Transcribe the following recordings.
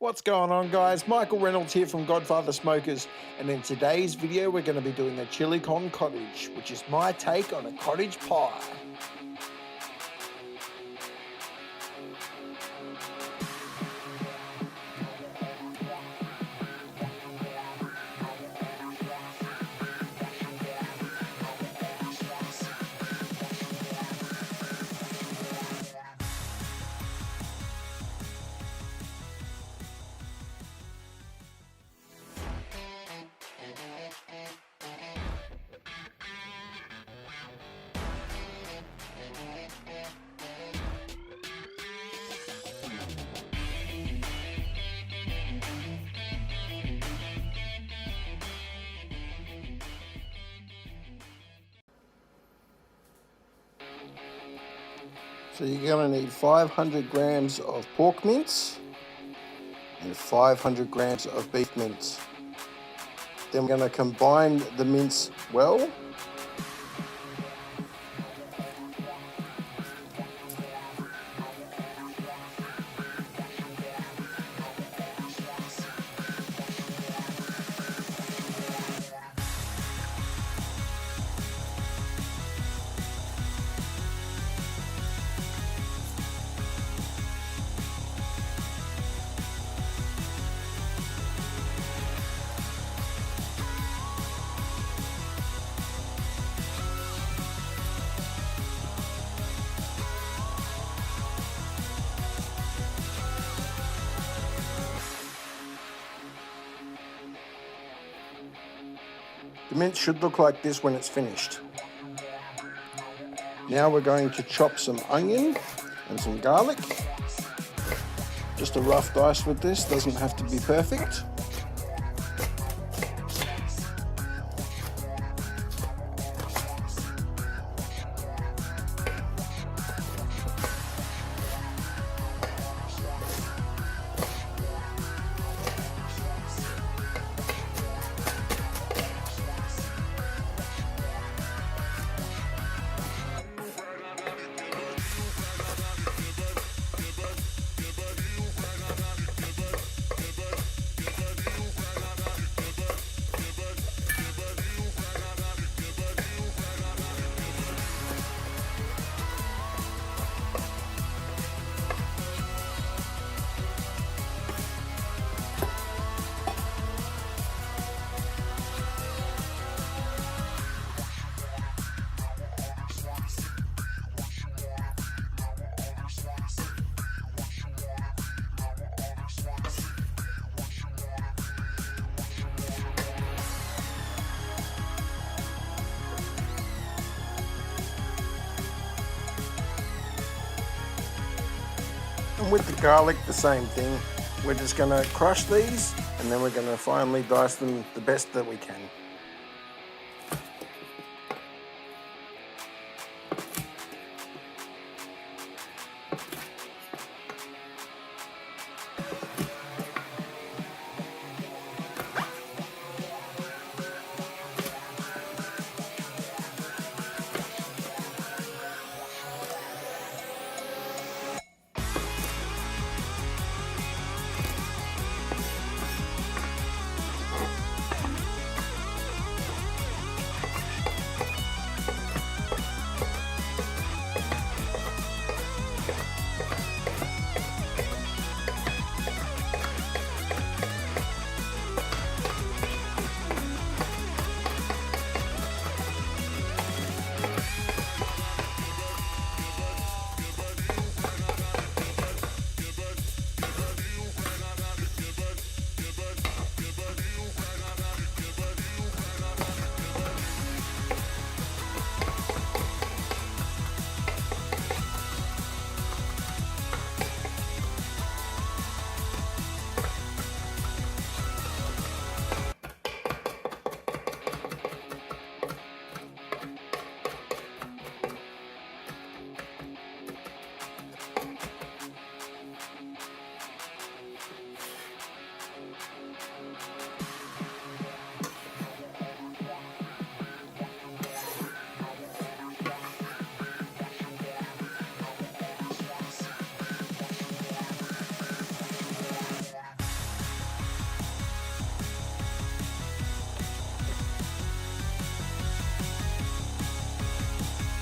What's going on, guys? Michael Reynolds here from Godfather Smokers, and in today's video we're going to be doing the chili con cottage, which is my take on a cottage pie. So you're going to need 500 grams of pork mince and 500 grams of beef mince. Then we're going to combine the mince well. The mince should look like this when it's finished. Now we're going to chop some onion and some garlic. Just a rough dice with this, doesn't have to be perfect. And with the garlic, the same thing. We're just going to crush these and then we're going to finely dice them the best that we can.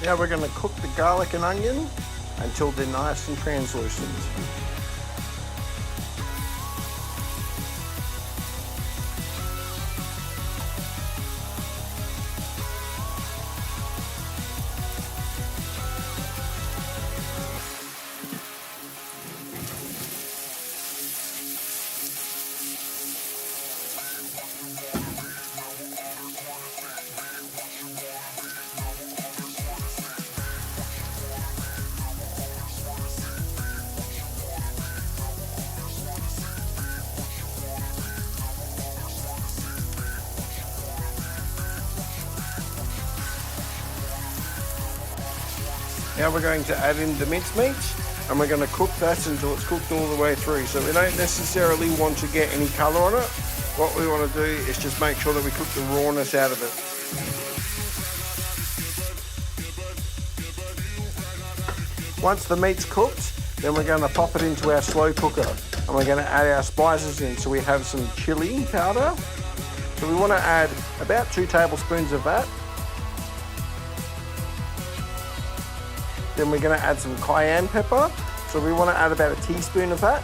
Now we're going to cook the garlic and onion until they're nice and translucent. Now we're going to add in the mincemeat, and we're going to cook that until it's cooked all the way through. So we don't necessarily want to get any colour on it. What we want to do is just make sure that we cook the rawness out of it. Once the meat's cooked, then we're going to pop it into our slow cooker, and we're going to add our spices in. So we have some chilli powder. So we want to add about 2 tablespoons of that. Then we're going to add some cayenne pepper. So we want to add about a teaspoon of that.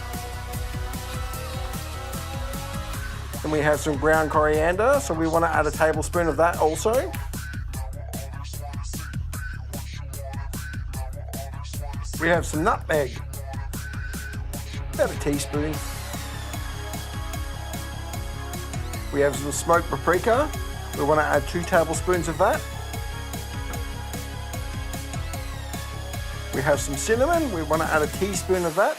Then we have some ground coriander. So we want to add a tablespoon of that also. We have some nutmeg, about a teaspoon. We have some smoked paprika. We want to add 2 tablespoons of that. We have some cinnamon. We want to add a teaspoon of that.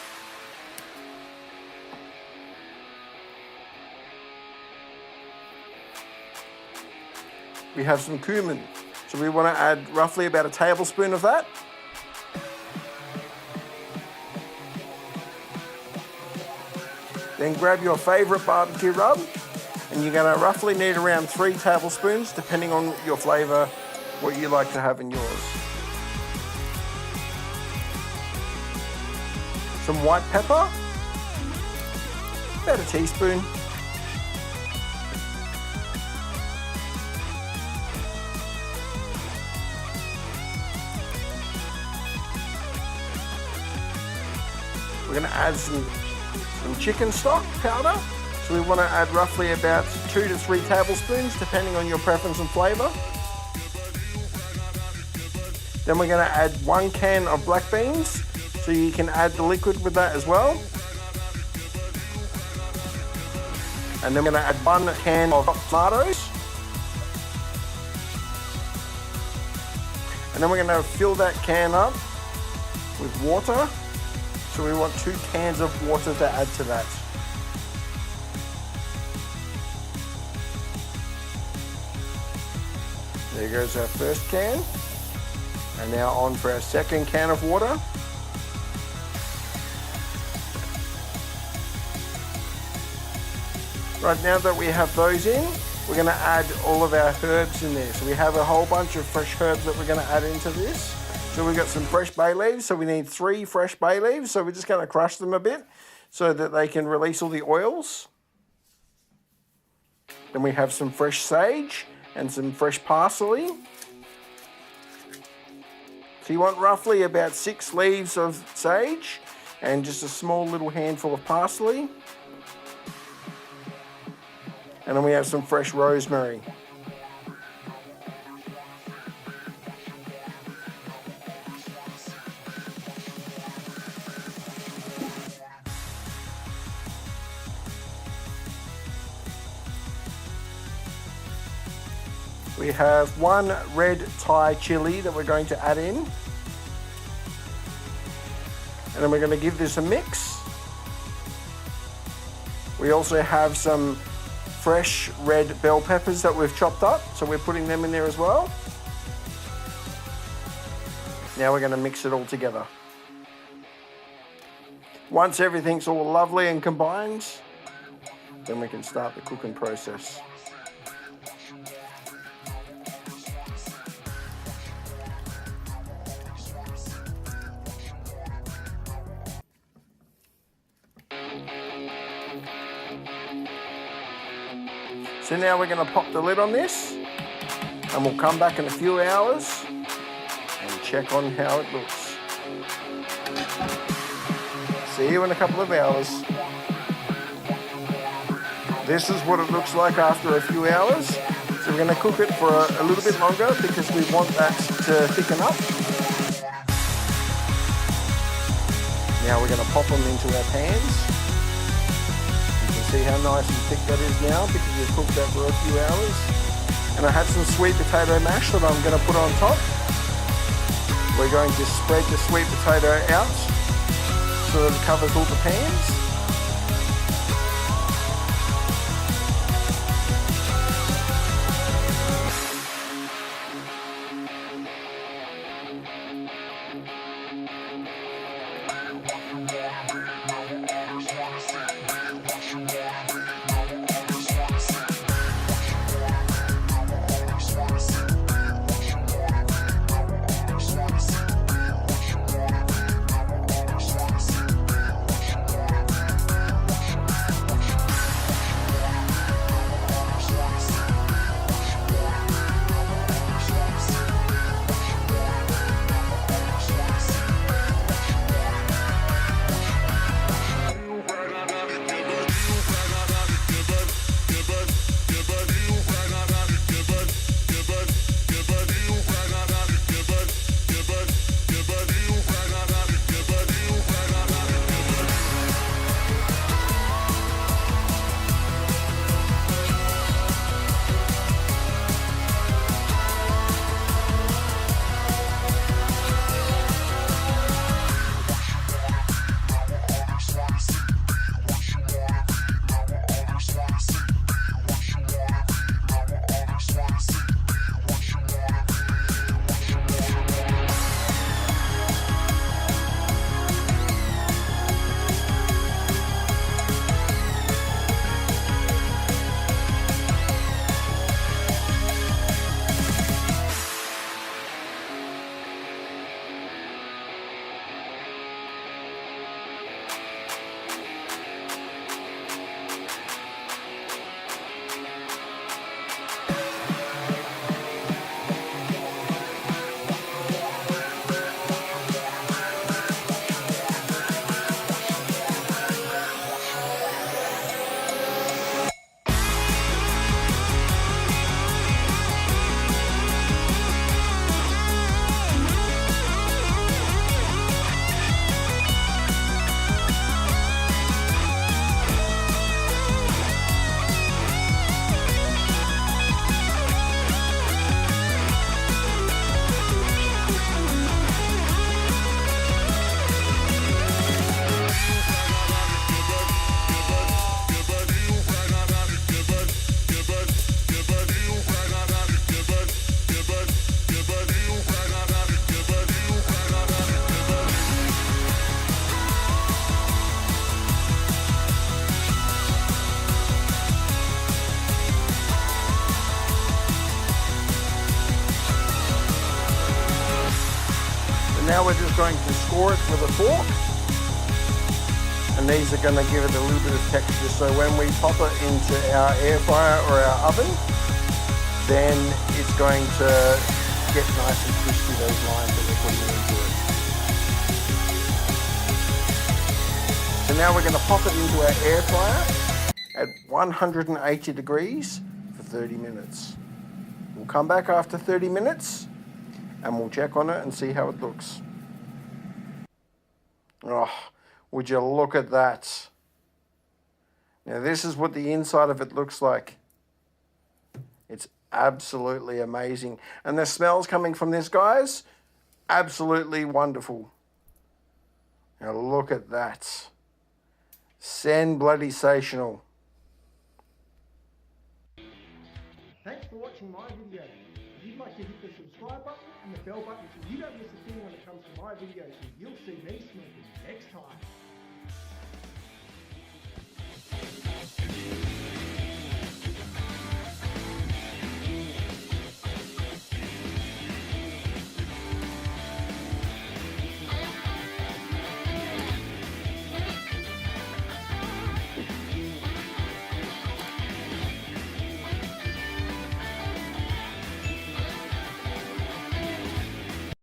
We have some cumin. So we want to add roughly about a tablespoon of that. Then grab your favourite barbecue rub, and you're going to roughly need around 3 tablespoons, depending on your flavour, what you like to have in yours. Some white pepper, about a teaspoon. We're going to add some chicken stock powder. So we want to add roughly about 2 to 3 tablespoons, depending on your preference and flavour. Then we're going to add 1 can of black beans. So you can add the liquid with that as well. And then we're going to add 1 can of tomatoes. And then we're going to fill that can up with water. So we want 2 cans of water to add to that. There goes our first can. And now on for our second can of water. Right, now that we have those in, we're going to add all of our herbs in there. So we have a whole bunch of fresh herbs that we're going to add into this. So we've got some fresh bay leaves. So we need 3 fresh bay leaves. So we're just going to crush them a bit so that they can release all the oils. Then we have some fresh sage and some fresh parsley. So you want roughly about 6 leaves of sage and just a small little handful of parsley. And then we have some fresh rosemary. We have 1 red Thai chili that we're going to add in. And then we're going to give this a mix. We also have some fresh red bell peppers that we've chopped up, so we're putting them in there as well. Now we're going to mix it all together. Once everything's all lovely and combined, then we can start the cooking process. So now we're going to pop the lid on this, and we'll come back in a few hours and check on how it looks. See you in a couple of hours. This is what it looks like after a few hours. So we're going to cook it for a little bit longer because we want that to thicken up. Now we're going to pop them into our pans. You can see how nice and thick that is now because we've cooked that for a few hours. And I have some sweet potato mash that I'm going to put on top. We're going to spread the sweet potato out so that it covers all the pans. Now we're just going to score it with a fork, and these are going to give it a little bit of texture, so when we pop it into our air fryer or our oven, then it's going to get nice and crispy, those lines that we're putting into it. So now we're going to pop it into our air fryer at 180 degrees for 30 minutes. We'll come back after 30 minutes and we'll check on it and see how it looks. Oh, would you look at that? Now this is what the inside of it looks like. It's absolutely amazing. And the smells coming from this, guys, absolutely wonderful. Now look at that. Sensational. Thanks for watching my video. If you'd like to hit the subscribe button and the bell button so you don't miss a thing when it comes to my videos, and you'll see me smoking next time.